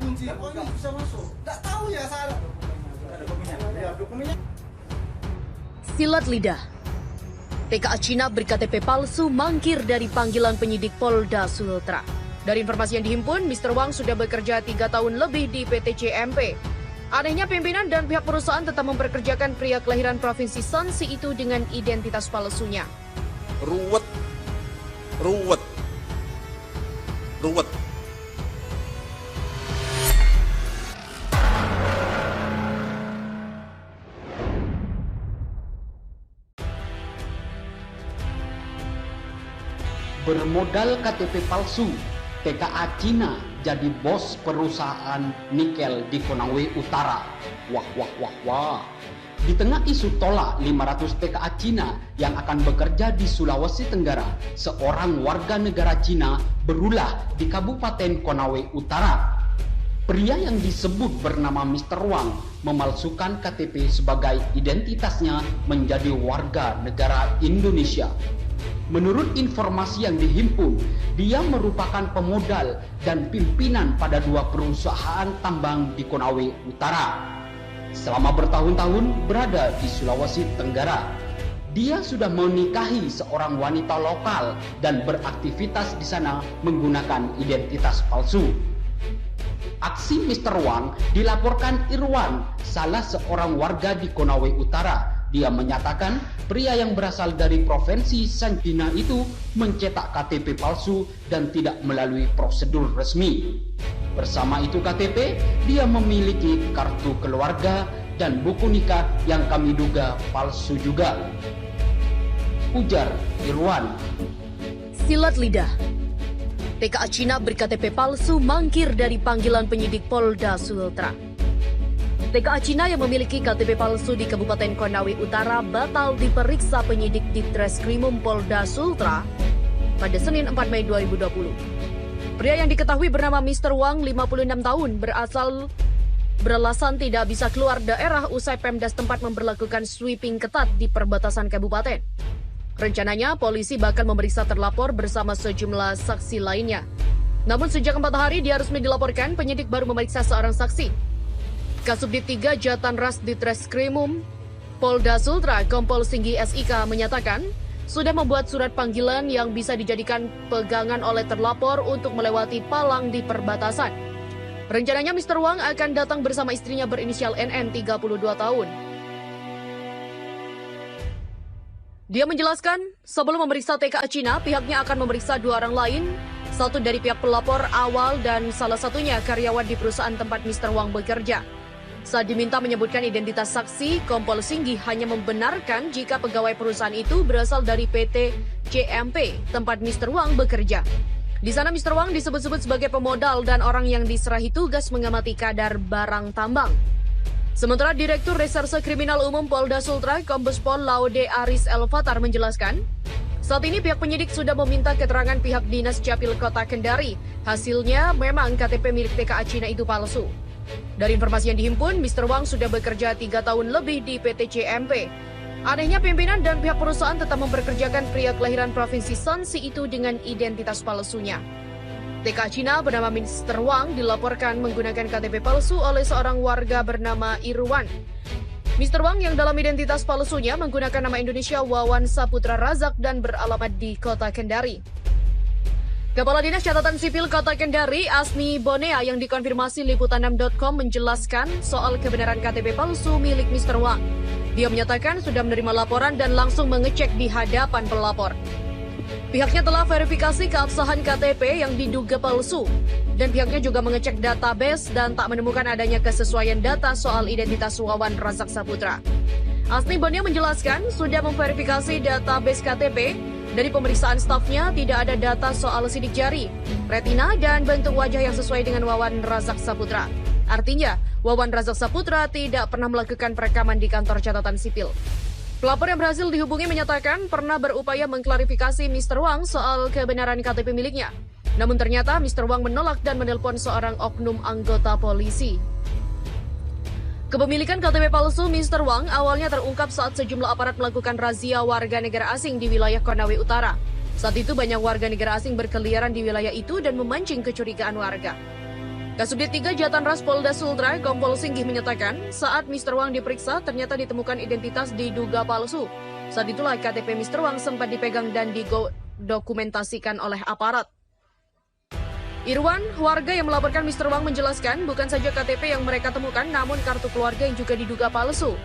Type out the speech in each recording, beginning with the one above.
kunci. Oh ini bisa masuk. Nggak tahu ya saya. Ada dokumennya. Ya, dokumennya. Silat lidah. TKA Cina berKTP palsu mangkir dari panggilan penyidik Polda Sultra. Dari informasi yang dihimpun, Mr. Wang sudah bekerja 3 tahun lebih di PT CMP. Anehnya pimpinan dan pihak perusahaan tetap memperkerjakan pria kelahiran Provinsi Shanxi itu dengan identitas palsunya. Ruwet. Bermodal KTP palsu, TKA Cina jadi bos perusahaan nikel di Konawe Utara. Wah. Di tengah isu tolak 500 TKA Cina yang akan bekerja di Sulawesi Tenggara, seorang warga negara Cina berulah di Kabupaten Konawe Utara. Pria yang disebut bernama Mr. Wang memalsukan KTP sebagai identitasnya menjadi warga negara Indonesia. Menurut informasi yang dihimpun, dia merupakan pemodal dan pimpinan pada 2 perusahaan tambang di Konawe Utara. Selama bertahun-tahun berada di Sulawesi Tenggara, dia sudah menikahi seorang wanita lokal dan beraktivitas di sana menggunakan identitas palsu. Aksi Mr. Wang dilaporkan Irwan, salah seorang warga di Konawe Utara. Dia menyatakan pria yang berasal dari Provinsi Shanxi itu mencetak KTP palsu dan tidak melalui prosedur resmi. Bersama itu KTP, dia memiliki kartu keluarga dan buku nikah yang kami duga palsu juga. Ujar Irwan. Silat lidah. TKA Cina berKTP palsu mangkir dari panggilan penyidik Polda Sultra. TKA Cina yang memiliki KTP palsu di Kabupaten Konawe Utara batal diperiksa penyidik di Treskrimum Polda Sultra pada Senin 4 Mei 2020. Pria yang diketahui bernama Mr. Wang, 56 tahun, beralasan tidak bisa keluar daerah usai Pemda setempat memberlakukan sweeping ketat di perbatasan kabupaten. Rencananya, polisi bahkan memeriksa terlapor bersama sejumlah saksi lainnya. Namun sejak 4 hari dia resmi dilaporkan, penyidik baru memeriksa seorang saksi. Kasubdit 3 Jatan Ras di Treskrimum Polda Sultra, Kompol Singgi SIK menyatakan sudah membuat surat panggilan yang bisa dijadikan pegangan oleh terlapor untuk melewati palang di perbatasan. Rencananya Mr. Wang akan datang bersama istrinya berinisial NN 32 tahun. Dia menjelaskan, sebelum memeriksa TKA Cina, pihaknya akan memeriksa 2 orang lain, satu dari pihak pelapor awal dan salah satunya karyawan di perusahaan tempat Mr. Wang bekerja. Saat diminta menyebutkan identitas saksi, Kompol Singgi hanya membenarkan jika pegawai perusahaan itu berasal dari PT CMP, tempat Mr. Wang bekerja. Di sana Mr. Wang disebut-sebut sebagai pemodal dan orang yang diserahi tugas mengamati kadar barang tambang. Sementara Direktur Reserse Kriminal Umum Polda Sultra, Kombes Pol Laude Aris Elvatar menjelaskan, saat ini pihak penyidik sudah meminta keterangan pihak Dinas Capil Kota Kendari. Hasilnya memang KTP milik TKA Cina itu palsu. Dari informasi yang dihimpun, Mr. Wang sudah bekerja 3 tahun lebih di PT CMP. Anehnya pimpinan dan pihak perusahaan tetap memperkerjakan pria kelahiran Provinsi Shanxi itu dengan identitas palsunya. TKA Cina bernama Mr. Wang dilaporkan menggunakan KTP palsu oleh seorang warga bernama Irwan. Mr. Wang yang dalam identitas palsunya menggunakan nama Indonesia Wawan Saputra Razak dan beralamat di Kota Kendari. Kepala Dinas Catatan Sipil Kota Kendari, Asmi Bonea yang dikonfirmasi Liputan6.com menjelaskan soal kebenaran KTP palsu milik Mr. Wang. Dia menyatakan sudah menerima laporan dan langsung mengecek di hadapan pelapor. Pihaknya telah verifikasi keabsahan KTP yang diduga palsu, dan pihaknya juga mengecek database dan tak menemukan adanya kesesuaian data soal identitas Wawan Razak Saputra. Asmi Bonea menjelaskan sudah memverifikasi database KTP. Dari pemeriksaan stafnya, tidak ada data soal sidik jari, retina, dan bentuk wajah yang sesuai dengan Wawan Razak Saputra. Artinya, Wawan Razak Saputra tidak pernah melakukan perekaman di kantor catatan sipil. Pelapor yang berhasil dihubungi menyatakan pernah berupaya mengklarifikasi Mr. Wang soal kebenaran KTP miliknya. Namun ternyata Mr. Wang menolak dan menelpon seorang oknum anggota polisi. Kepemilikan KTP palsu Mr. Wang awalnya terungkap saat sejumlah aparat melakukan razia warga negara asing di wilayah Konawe Utara. Saat itu banyak warga negara asing berkeliaran di wilayah itu dan memancing kecurigaan warga. Kasubdit 3 Jatanras Polda Sultra, Kompol Singgih menyatakan, saat Mr. Wang diperiksa, ternyata ditemukan identitas diduga palsu. Saat itulah KTP Mr. Wang sempat dipegang dan didokumentasikan oleh aparat. Irwan, warga yang melaporkan Mr. Wang menjelaskan, bukan saja KTP yang mereka temukan, namun kartu keluarga yang juga diduga palsu.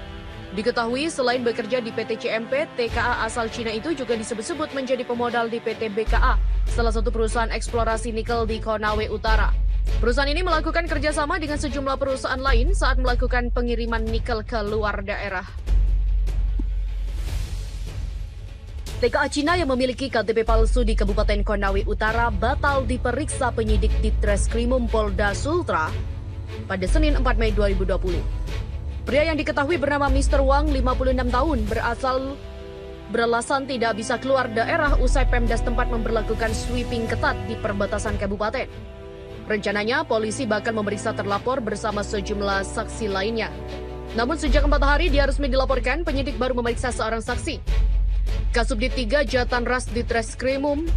Diketahui selain bekerja di PT CMP, TKA asal Cina itu juga disebut-sebut menjadi pemodal di PT BKA, salah satu perusahaan eksplorasi nikel di Konawe Utara. Perusahaan ini melakukan kerjasama dengan sejumlah perusahaan lain saat melakukan pengiriman nikel ke luar daerah. TKA Cina yang memiliki KTP palsu di Kabupaten Konawe Utara batal diperiksa penyidik di Treskrimum Polda Sultra pada Senin 4 Mei 2020. Pria yang diketahui bernama Mr. Wang, 56 tahun, beralasan tidak bisa keluar daerah usai Pemda setempat memberlakukan sweeping ketat di perbatasan kabupaten. Rencananya, polisi bakal memeriksa terlapor bersama sejumlah saksi lainnya. Namun sejak 4 hari dia resmi dilaporkan, penyidik baru memeriksa seorang saksi. Kasubdit 3 Jatanras di Treskrimum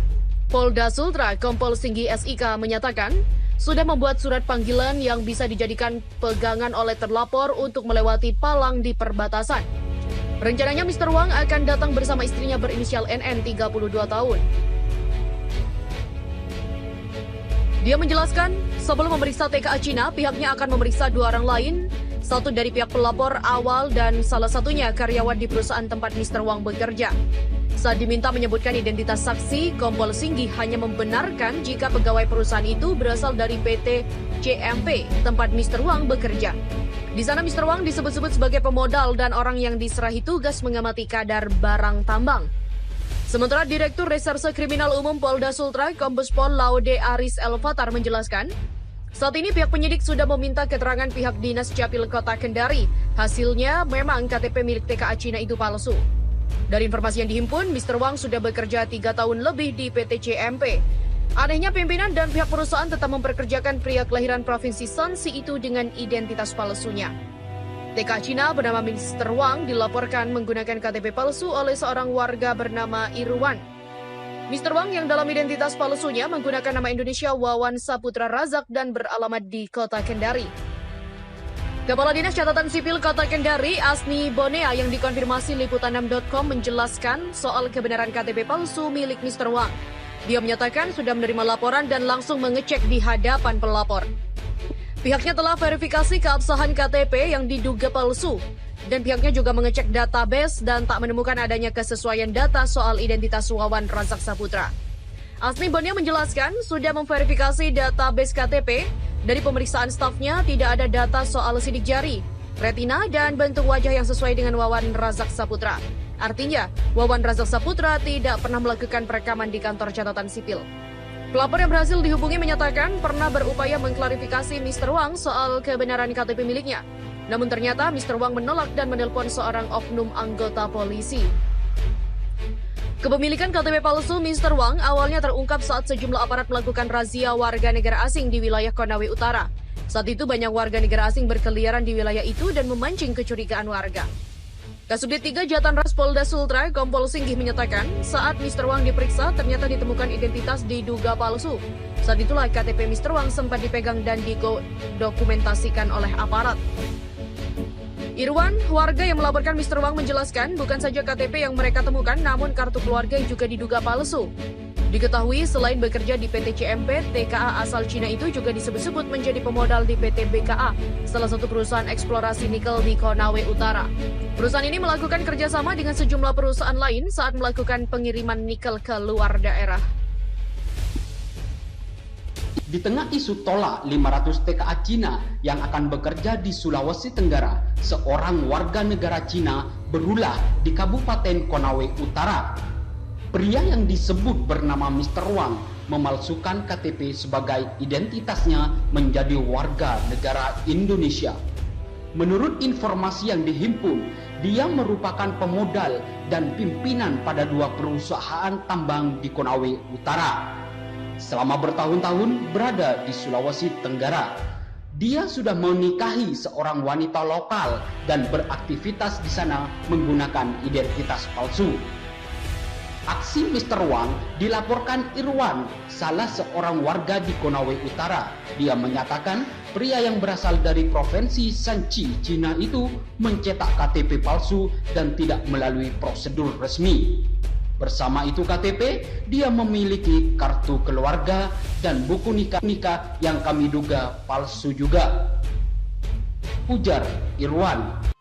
Polda Sultra, Kompol Singgih SIK menyatakan, sudah membuat surat panggilan yang bisa dijadikan pegangan oleh terlapor untuk melewati palang di perbatasan. Rencananya Mr. Wang akan datang bersama istrinya berinisial NN 32 tahun. Dia menjelaskan, sebelum memeriksa TKA Cina, pihaknya akan memeriksa 2 orang lain, satu dari pihak pelapor awal dan salah satunya karyawan di perusahaan tempat Mr. Wang bekerja. Saat diminta menyebutkan identitas saksi, Kompol Singgih hanya membenarkan jika pegawai perusahaan itu berasal dari PT CMP, tempat Mr. Wang bekerja. Di sana Mr. Wang disebut-sebut sebagai pemodal dan orang yang diserahi tugas mengamati kadar barang tambang. Sementara Direktur Reserse Kriminal Umum Polda Sultra, Kombes Pol Laude Aris Elvatar menjelaskan, saat ini pihak penyidik sudah meminta keterangan pihak Dinas Capil Kota Kendari. Hasilnya memang KTP milik TKA Cina itu palsu. Dari informasi yang dihimpun, Mr. Wang sudah bekerja 3 tahun lebih di PT CMP. Anehnya pimpinan dan pihak perusahaan tetap memperkerjakan pria kelahiran Provinsi Shanxi itu dengan identitas palsunya. TKA Cina bernama Mr. Wang dilaporkan menggunakan KTP palsu oleh seorang warga bernama Irwan. Mr. Wang yang dalam identitas palsunya menggunakan nama Indonesia Wawan Saputra Razak dan beralamat di Kota Kendari. Kepala Dinas Catatan Sipil Kota Kendari, Asni Bonea, yang dikonfirmasi Liputan6.com menjelaskan soal kebenaran KTP palsu milik Mr. Wang. Dia menyatakan sudah menerima laporan dan langsung mengecek di hadapan pelapor. Pihaknya telah verifikasi keabsahan KTP yang diduga palsu, dan pihaknya juga mengecek database dan tak menemukan adanya kesesuaian data soal identitas Wawan Razak Saputra. Asni Bonea menjelaskan sudah memverifikasi database KTP. Dari pemeriksaan stafnya tidak ada data soal sidik jari, retina, dan bentuk wajah yang sesuai dengan Wawan Razak Saputra. Artinya, Wawan Razak Saputra tidak pernah melakukan perekaman di kantor catatan sipil. Pelapor yang berhasil dihubungi menyatakan pernah berupaya mengklarifikasi Mr. Wang soal kebenaran KTP miliknya. Namun ternyata Mr. Wang menolak dan menelpon seorang oknum anggota polisi. Kepemilikan KTP palsu Mr. Wang awalnya terungkap saat sejumlah aparat melakukan razia warga negara asing di wilayah Konawe Utara. Saat itu banyak warga negara asing berkeliaran di wilayah itu dan memancing kecurigaan warga. Kasubdit 3 Jatanras Polda Sultra, Kompol Singgih menyatakan, saat Mr. Wang diperiksa ternyata ditemukan identitas diduga palsu. Saat itulah KTP Mr. Wang sempat dipegang dan didokumentasikan oleh aparat. Irwan, warga yang melaporkan Mr. Wang menjelaskan bukan saja KTP yang mereka temukan, namun kartu keluarga yang juga diduga palsu. Diketahui selain bekerja di PT CMP, TKA asal Cina itu juga disebut-sebut menjadi pemodal di PT BKA, salah satu perusahaan eksplorasi nikel di Konawe Utara. Perusahaan ini melakukan kerjasama dengan sejumlah perusahaan lain saat melakukan pengiriman nikel ke luar daerah. Di tengah isu tolak 500 TKA Cina yang akan bekerja di Sulawesi Tenggara, seorang warga negara Cina berulah di Kabupaten Konawe Utara. Pria yang disebut bernama Mr. Wang memalsukan KTP sebagai identitasnya menjadi warga negara Indonesia. Menurut informasi yang dihimpun, dia merupakan pemodal dan pimpinan pada 2 perusahaan tambang di Konawe Utara. Selama bertahun-tahun berada di Sulawesi Tenggara, dia sudah menikahi seorang wanita lokal dan beraktivitas di sana menggunakan identitas palsu. Aksi Mr. Wang dilaporkan Irwan, salah seorang warga di Konawe Utara. Dia menyatakan pria yang berasal dari provinsi Shanxi, Cina itu mencetak KTP palsu dan tidak melalui prosedur resmi. Bersama itu KTP, dia memiliki kartu keluarga dan buku nikah yang kami duga palsu juga, ujar Irwan.